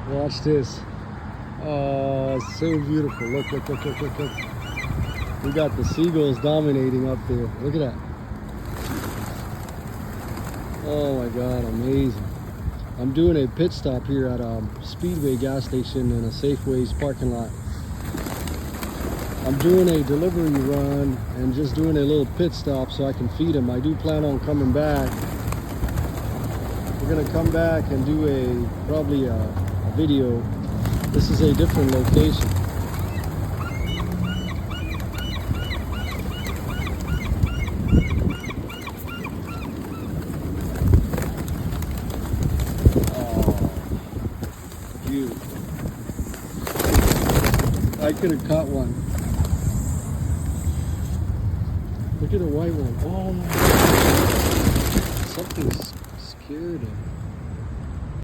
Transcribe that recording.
Watch this. Oh, it's so beautiful. Look. We got the seagulls dominating up there. Look at that. Oh my God, amazing. I'm doing a pit stop here at a Speedway gas station in a Safeway's parking lot. I'm doing a delivery run and just doing a little pit stop so I can feed them. I do plan on coming back. We're gonna come back and do probably a video. This is a different location. Beautiful. I could have caught one. Look at the white one. Oh my God. Something scared him.